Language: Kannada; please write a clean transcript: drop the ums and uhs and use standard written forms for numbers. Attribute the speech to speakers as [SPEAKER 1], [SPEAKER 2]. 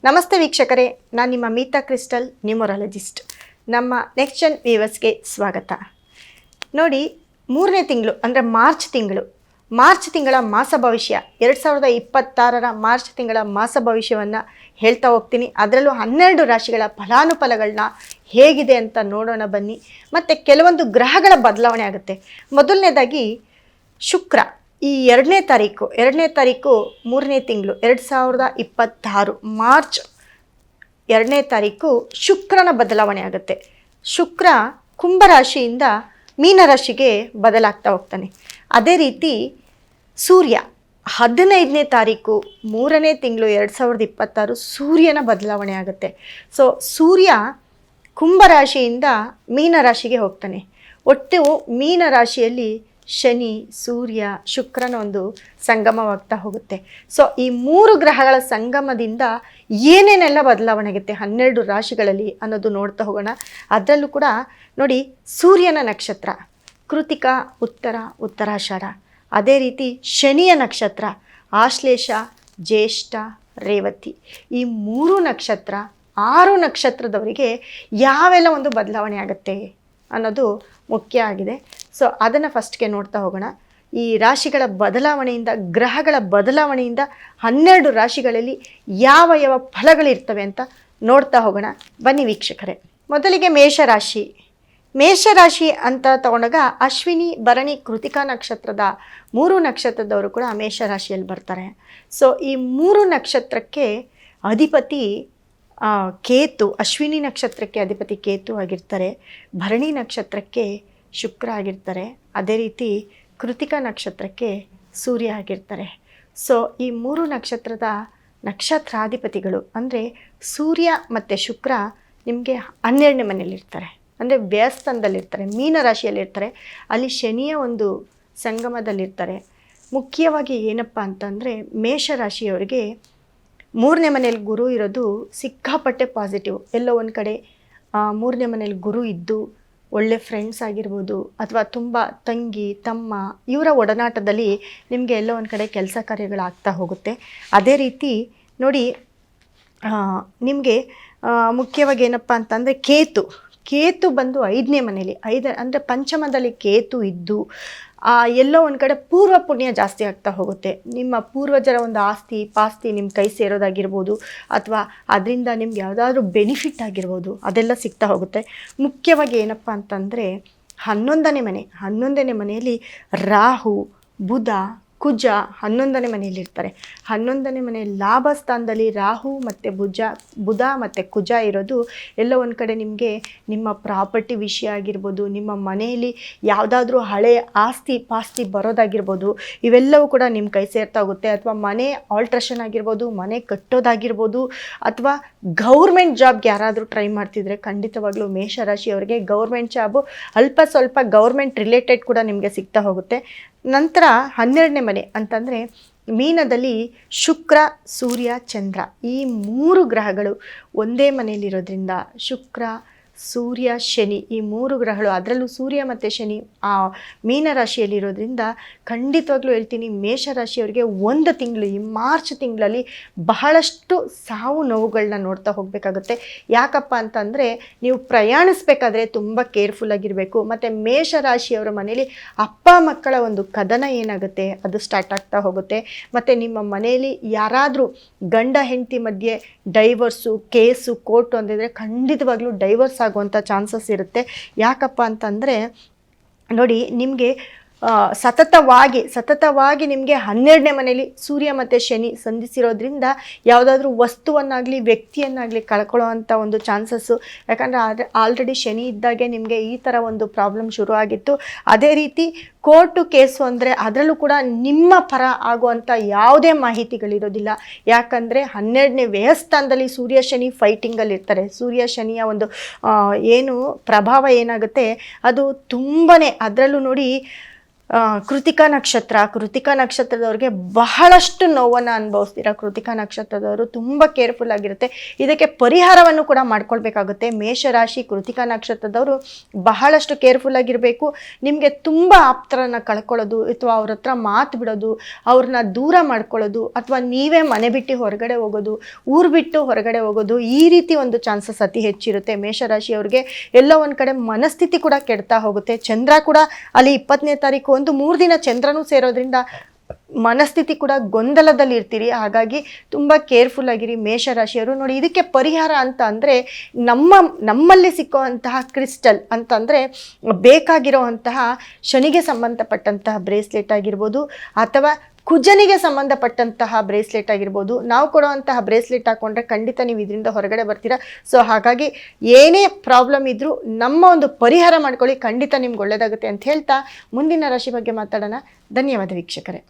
[SPEAKER 1] ನಮಸ್ತೆ ವೀಕ್ಷಕರೇ, ನಾನು ನಿಮ್ಮ ಮೀತಾ ಕ್ರಿಸ್ಟಲ್ ನ್ಯೂಮರಾಲಜಿಸ್ಟ್. ನಮ್ಮ ನೆಕ್ಸ್ಟ್ ಜನ್ ವ್ಯೂವರ್ಸ್ಗೆ ಸ್ವಾಗತ. ನೋಡಿ, 3ನೇ ತಿಂಗಳು ಅಂದರೆ ಮಾರ್ಚ್ ತಿಂಗಳ ಮಾಸ ಭವಿಷ್ಯ 2026 ಮಾರ್ಚ್ ತಿಂಗಳ ಮಾಸ ಭವಿಷ್ಯವನ್ನು ಹೇಳ್ತಾ ಹೋಗ್ತೀನಿ. ಅದರಲ್ಲೂ 12 ರಾಶಿಗಳ ಫಲಾನುಫಲಗಳನ್ನ ಹೇಗಿದೆ ಅಂತ ನೋಡೋಣ ಬನ್ನಿ. ಮತ್ತು ಕೆಲವೊಂದು ಗ್ರಹಗಳ ಬದಲಾವಣೆ ಆಗುತ್ತೆ. ಮೊದಲನೇದಾಗಿ ಶುಕ್ರ ಈ 2ನೇ ತಾರೀಕು 3ನೇ ತಿಂಗಳು 2026 ಮಾರ್ಚ್ 2ನೇ ತಾರೀಕು ಶುಕ್ರನ ಬದಲಾವಣೆ ಆಗುತ್ತೆ. ಶುಕ್ರ ಕುಂಭರಾಶಿಯಿಂದ ಮೀನರಾಶಿಗೆ ಬದಲಾಗ್ತಾ ಹೋಗ್ತಾನೆ. ಅದೇ ರೀತಿ ಸೂರ್ಯ 15ನೇ ತಾರೀಕು 3ನೇ ತಿಂಗಳು 2026 ಸೂರ್ಯನ ಬದಲಾವಣೆ ಆಗುತ್ತೆ. ಸೊ ಸೂರ್ಯ ಕುಂಭರಾಶಿಯಿಂದ ಮೀನರಾಶಿಗೆ ಹೋಗ್ತಾನೆ. ಒಟ್ಟು ಮೀನರಾಶಿಯಲ್ಲಿ ಶನಿ, ಸೂರ್ಯ, ಶುಕ್ರನ ಒಂದು ಸಂಗಮವಾಗ್ತಾ ಹೋಗುತ್ತೆ. ಸೊ ಈ 3 ಗ್ರಹಗಳ ಸಂಗಮದಿಂದ ಏನೇನೆಲ್ಲ ಬದಲಾವಣೆ ಆಗುತ್ತೆ 12 ರಾಶಿಗಳಲ್ಲಿ ಅನ್ನೋದು ನೋಡ್ತಾ ಹೋಗೋಣ. ಅದರಲ್ಲೂ ಕೂಡ ನೋಡಿ, ಸೂರ್ಯನ ನಕ್ಷತ್ರ ಕೃತಿಕಾ, ಉತ್ತರಾಷಾಢ. ಅದೇ ರೀತಿ ಶನಿಯ ನಕ್ಷತ್ರ ಆಶ್ಲೇಷ, ಜ್ಯೇಷ್ಠ, ರೇವತಿ. ಈ 3 ನಕ್ಷತ್ರ 6 ನಕ್ಷತ್ರದವರಿಗೆ ಯಾವೆಲ್ಲ ಒಂದು ಬದಲಾವಣೆ ಆಗುತ್ತೆ ಅನ್ನೋದು ಮುಖ್ಯ ಆಗಿದೆ. ಸೊ ಅದನ್ನು ಫಸ್ಟ್ಗೆ ನೋಡ್ತಾ ಹೋಗೋಣ. ಈ ರಾಶಿಗಳ ಬದಲಾವಣೆಯಿಂದ, ಗ್ರಹಗಳ ಬದಲಾವಣೆಯಿಂದ 12 ರಾಶಿಗಳಲ್ಲಿ ಯಾವ ಫಲಗಳಿರ್ತವೆ ಅಂತ ನೋಡ್ತಾ ಹೋಗೋಣ ಬನ್ನಿ ವೀಕ್ಷಕರೇ. ಮೊದಲಿಗೆ ಮೇಷರಾಶಿ ಅಂತ ತಗೊಂಡಾಗ ಅಶ್ವಿನಿ, ಭರಣಿ, ಕೃತಿಕಾ ನಕ್ಷತ್ರದ 3 ನಕ್ಷತ್ರದವರು ಕೂಡ ಮೇಷರಾಶಿಯಲ್ಲಿ ಬರ್ತಾರೆ. ಸೊ ಈ 3 ನಕ್ಷತ್ರಕ್ಕೆ ಅಧಿಪತಿ ಕೇತು. ಅಶ್ವಿನಿ ನಕ್ಷತ್ರಕ್ಕೆ ಅಧಿಪತಿ ಕೇತು ಆಗಿರ್ತಾರೆ. ಭರಣಿ ನಕ್ಷತ್ರಕ್ಕೆ ಶುಕ್ರ ಆಗಿರ್ತಾರೆ. ಅದೇ ರೀತಿ ಕೃತಿಕಾ ನಕ್ಷತ್ರಕ್ಕೆ ಸೂರ್ಯ ಆಗಿರ್ತಾರೆ. ಸೊ ಈ 3 ನಕ್ಷತ್ರದ ನಕ್ಷತ್ರಾಧಿಪತಿಗಳು ಅಂದರೆ ಸೂರ್ಯ ಮತ್ತು ಶುಕ್ರ ನಿಮಗೆ 12ನೇ ಮನೆಯಲ್ಲಿರ್ತಾರೆ, ಅಂದರೆ ವ್ಯಯಸ್ಥಾನದಲ್ಲಿರ್ತಾರೆ, ಮೀನರಾಶಿಯಲ್ಲಿರ್ತಾರೆ. ಅಲ್ಲಿ ಶನಿಯ ಒಂದು ಸಂಗಮದಲ್ಲಿರ್ತಾರೆ. ಮುಖ್ಯವಾಗಿ ಏನಪ್ಪ ಅಂತಂದರೆ ಮೇಷರಾಶಿಯವರಿಗೆ 3ನೇ ಮನೆಯಲ್ಲಿ ಗುರು ಇರೋದು ಸಿಕ್ಕಾಪಟ್ಟೆ ಪಾಸಿಟಿವ್. ಎಲ್ಲೋ ಒಂದು ಕಡೆ 3ನೇ ಮನೇಲಿ ಗುರು ಇದ್ದು ಒಳ್ಳೆ ಫ್ರೆಂಡ್ಸ್ ಆಗಿರ್ಬೋದು, ಅಥವಾ ತುಂಬ ತಂಗಿ ತಮ್ಮ ಇವರ ಒಡನಾಟದಲ್ಲಿ ನಿಮಗೆ ಎಲ್ಲೋ ಒಂದು ಕಡೆ ಕೆಲಸ ಕಾರ್ಯಗಳಾಗ್ತಾ ಹೋಗುತ್ತೆ. ಅದೇ ರೀತಿ ನೋಡಿ, ನಿಮಗೆ ಮುಖ್ಯವಾಗಿ ಏನಪ್ಪ ಅಂತಂದರೆ ಕೇತು ಬಂದು 5ನೇ ಮನೇಲಿ, ಅಂದರೆ ಪಂಚಮದಲ್ಲಿ ಕೇತು ಇದ್ದು ಎಲ್ಲೋ ಒಂದು ಕಡೆ ಪೂರ್ವ ಪುಣ್ಯ ಜಾಸ್ತಿ ಆಗ್ತಾ ಹೋಗುತ್ತೆ. ನಿಮ್ಮ ಪೂರ್ವಜರ ಒಂದು ಆಸ್ತಿ ಪಾಸ್ತಿ ನಿಮ್ಮ ಕೈ ಸೇರೋದಾಗಿರ್ಬೋದು, ಅಥವಾ ಅದರಿಂದ ನಿಮ್ಗೆ ಯಾವುದಾದ್ರೂ ಬೆನಿಫಿಟ್ ಆಗಿರ್ಬೋದು, ಅದೆಲ್ಲ ಸಿಗ್ತಾ ಹೋಗುತ್ತೆ. ಮುಖ್ಯವಾಗಿ ಏನಪ್ಪ ಅಂತಂದರೆ 11ನೇ ಮನೆಯಲ್ಲಿ ರಾಹು, ಬುಧ, ಕುಜ 11ನೇ ಮನೆಯಲ್ಲಿರ್ತಾರೆ. 11ನೇ ಮನೆಯಲ್ಲಿ ಲಾಭ ಸ್ಥಾನದಲ್ಲಿ ರಾಹು ಮತ್ತು ಬುಧ ಮತ್ತು ಕುಜ ಇರೋದು ಎಲ್ಲೋ ಒಂದು ಕಡೆ ನಿಮಗೆ ನಿಮ್ಮ ಪ್ರಾಪರ್ಟಿ ವಿಷಯ ಆಗಿರ್ಬೋದು, ನಿಮ್ಮ ಮನೆಯಲ್ಲಿ ಯಾವುದಾದ್ರೂ ಹಳೆ ಆಸ್ತಿ ಪಾಸ್ತಿ ಬರೋದಾಗಿರ್ಬೋದು, ಇವೆಲ್ಲವೂ ಕೂಡ ನಿಮ್ಮ ಕೈ ಸೇರ್ತಾ ಹೋಗುತ್ತೆ. ಅಥವಾ ಮನೆ ಆಲ್ಟ್ರೇಷನ್ ಆಗಿರ್ಬೋದು, ಮನೆ ಕಟ್ಟೋದಾಗಿರ್ಬೋದು, ಅಥವಾ ಗೌರ್ಮೆಂಟ್ ಜಾಬ್ಗೆ ಯಾರಾದರೂ ಟ್ರೈ ಮಾಡ್ತಿದ್ರೆ ಖಂಡಿತವಾಗ್ಲೂ ಮೇಷರಾಶಿಯವರಿಗೆ ಗೌರ್ಮೆಂಟ್ ಜಾಬು ಅಲ್ಪ ಸ್ವಲ್ಪ ಗೌರ್ಮೆಂಟ್ ರಿಲೇಟೆಡ್ ಕೂಡ ನಿಮಗೆ ಸಿಗ್ತಾ ಹೋಗುತ್ತೆ. ನಂತರ 12ನೇ ಮನೆ ಅಂತಂದರೆ ಮೀನದಲ್ಲಿ ಶುಕ್ರ, ಸೂರ್ಯ, ಚಂದ್ರ ಈ 3 ಗ್ರಹಗಳು ಒಂದೇ ಮನೆಯಲ್ಲಿರೋದ್ರಿಂದ ಶುಕ್ರ, ಸೂರ್ಯ, ಶನಿ ಈ 3 ಗ್ರಹಗಳು, ಅದರಲ್ಲೂ ಸೂರ್ಯ ಮತ್ತು ಶನಿ ಮೀನರಾಶಿಯಲ್ಲಿರೋದ್ರಿಂದ ಖಂಡಿತವಾಗ್ಲೂ ಹೇಳ್ತೀನಿ, ಮೇಷರಾಶಿಯವರಿಗೆ ಒಂದು ತಿಂಗಳು ಈ ಮಾರ್ಚ್ ತಿಂಗಳಲ್ಲಿ ಬಹಳಷ್ಟು ಸಾವು ನೋವುಗಳನ್ನ ನೋಡ್ತಾ ಹೋಗಬೇಕಾಗುತ್ತೆ. ಯಾಕಪ್ಪ ಅಂತಂದರೆ ನೀವು ಪ್ರಯಾಣಿಸ್ಬೇಕಾದ್ರೆ ತುಂಬ ಕೇರ್ಫುಲ್ ಆಗಿರಬೇಕು. ಮತ್ತು ಮೇಷರಾಶಿಯವರ ಮನೆಯಲ್ಲಿ ಅಪ್ಪ ಮಕ್ಕಳ ಒಂದು ಕದನ ಏನಾಗುತ್ತೆ ಅದು ಸ್ಟಾರ್ಟ್ ಆಗ್ತಾ ಹೋಗುತ್ತೆ. ಮತ್ತು ನಿಮ್ಮ ಮನೆಯಲ್ಲಿ ಯಾರಾದರೂ ಗಂಡ ಹೆಂಡತಿ ಮಧ್ಯೆ ಡೈವರ್ಸು, ಕೇಸು, ಕೋರ್ಟು ಅಂದಿದ್ರೆ ಖಂಡಿತವಾಗ್ಲೂ ಡೈವರ್ಸ್ ಆಗುವಂಥ ಚಾನ್ಸಸ್ ಇರುತ್ತೆ. ಯಾಕಪ್ಪ ಅಂತಂದರೆ ನೋಡಿ, ನಿಮಗೆ ಸತತವಾಗಿ ನಿಮಗೆ 12ನೇ ಮನೆಯಲ್ಲಿ ಸೂರ್ಯ ಮತ್ತು ಶನಿ ಸಂಧಿಸಿರೋದ್ರಿಂದ ಯಾವುದಾದ್ರೂ ವಸ್ತುವನ್ನಾಗಲಿ ವ್ಯಕ್ತಿಯನ್ನಾಗಲಿ ಕಳ್ಕೊಳ್ಳೋವಂಥ ಒಂದು ಚಾನ್ಸಸ್ಸು. ಯಾಕಂದರೆ ಆಲ್ರೆಡಿ ಶನಿ ಇದ್ದಾಗೆ ನಿಮಗೆ ಈ ಥರ ಒಂದು ಪ್ರಾಬ್ಲಮ್ ಶುರು ಆಗಿತ್ತು. ಅದೇ ರೀತಿ ಕೋರ್ಟು ಕೇಸು ಅಂದರೆ ಅದರಲ್ಲೂ ಕೂಡ ನಿಮ್ಮ ಪರ ಆಗುವಂಥ ಯಾವುದೇ ಮಾಹಿತಿಗಳಿರೋದಿಲ್ಲ. ಯಾಕಂದರೆ 12ನೇ ವ್ಯಯಸ್ಥಾನದಲ್ಲಿ ಸೂರ್ಯ ಶನಿ ಫೈಟಿಂಗಲ್ಲಿರ್ತಾರೆ. ಸೂರ್ಯ ಶನಿಯ ಒಂದು ಏನು ಪ್ರಭಾವ ಏನಾಗುತ್ತೆ ಅದು ತುಂಬಾ, ಅದರಲ್ಲೂ ನೋಡಿ ಕೃತಿಕಾ ನಕ್ಷತ್ರದವ್ರಿಗೆ ಬಹಳಷ್ಟು ನೋವನ್ನು ಅನುಭವಿಸ್ತೀರಾ. ಕೃತಿಕಾ ನಕ್ಷತ್ರದವರು ತುಂಬ ಕೇರ್ಫುಲ್ ಆಗಿರುತ್ತೆ. ಇದಕ್ಕೆ ಪರಿಹಾರವನ್ನು ಕೂಡ ಮಾಡ್ಕೊಳ್ಬೇಕಾಗುತ್ತೆ. ಮೇಷರಾಶಿ ಕೃತಿಕಾ ನಕ್ಷತ್ರದವರು ಬಹಳಷ್ಟು ಕೇರ್ಫುಲ್ ಆಗಿರಬೇಕು. ನಿಮಗೆ ತುಂಬ ಆಪ್ತರನ್ನು ಕಳ್ಕೊಳ್ಳೋದು ಅಥವಾ ಅವ್ರ ಹತ್ರ ಮಾತು ಬಿಡೋದು, ಅವ್ರನ್ನ ದೂರ ಮಾಡ್ಕೊಳ್ಳೋದು, ಅಥವಾ ನೀವೇ ಮನೆ ಬಿಟ್ಟು ಹೊರಗಡೆ ಹೋಗೋದು, ಊರು ಬಿಟ್ಟು ಹೊರಗಡೆ ಹೋಗೋದು, ಈ ರೀತಿ ಒಂದು ಚಾನ್ಸಸ್ ಅತಿ ಹೆಚ್ಚಿರುತ್ತೆ. ಮೇಷರಾಶಿಯವ್ರಿಗೆ ಎಲ್ಲೋ ಒಂದು ಕಡೆ ಮನಸ್ಥಿತಿ ಕೂಡ ಕೆಡ್ತಾ ಹೋಗುತ್ತೆ. ಚಂದ್ರ ಕೂಡ ಅಲ್ಲಿ 20ನೇ ತಾರೀಕು ಒಂದು 3 ದಿನ ಚಂದ್ರನೂ ಸೇರೋದ್ರಿಂದ ಮನಸ್ಥಿತಿ ಕೂಡ ಗೊಂದಲದಲ್ಲಿ ಇರ್ತೀರಿ. ಹಾಗಾಗಿ ತುಂಬ ಕೇರ್ಫುಲ್ ಆಗಿರಿ ಮೇಷರಾಶಿಯವರು. ನೋಡಿ, ಇದಕ್ಕೆ ಪರಿಹಾರ ಅಂತ ಅಂದರೆ ನಮ್ಮಲ್ಲಿ ಸಿಕ್ಕುವಂತಹ ಕ್ರಿಸ್ಟಲ್ ಅಂತಂದರೆ ಬೇಕಾಗಿರೋವಂತಹ ಶನಿಗೆ ಸಂಬಂಧಪಟ್ಟಂತಹ ಬ್ರೇಸ್ಲೆಟ್ ಆಗಿರ್ಬೋದು, ಅಥವಾ ಕುಜನಿಗೆ ಸಂಬಂಧಪಟ್ಟಂತಹ ಬ್ರೇಸ್ಲೆಟ್ ಆಗಿರ್ಬೋದು. ನಾವು ಕೊಡುವಂತಹ ಬ್ರೇಸ್ಲೆಟ್ ಹಾಕ್ಕೊಂಡ್ರೆ ಖಂಡಿತ ನೀವು ಇದರಿಂದ ಹೊರಗಡೆ ಬರ್ತೀರಾ. ಸೊ ಹಾಗಾಗಿ ಏನೇ ಪ್ರಾಬ್ಲಮ್ ಇದ್ದರೂ ನಮ್ಮ ಒಂದು ಪರಿಹಾರ ಮಾಡ್ಕೊಳ್ಳಿ, ಖಂಡಿತ ನಿಮ್ಗೆ ಒಳ್ಳೆಯದಾಗುತ್ತೆ ಅಂತ ಹೇಳ್ತಾ ಮುಂದಿನ ರಾಶಿ ಬಗ್ಗೆ ಮಾತಾಡೋಣ. ಧನ್ಯವಾದ ವೀಕ್ಷಕರೇ.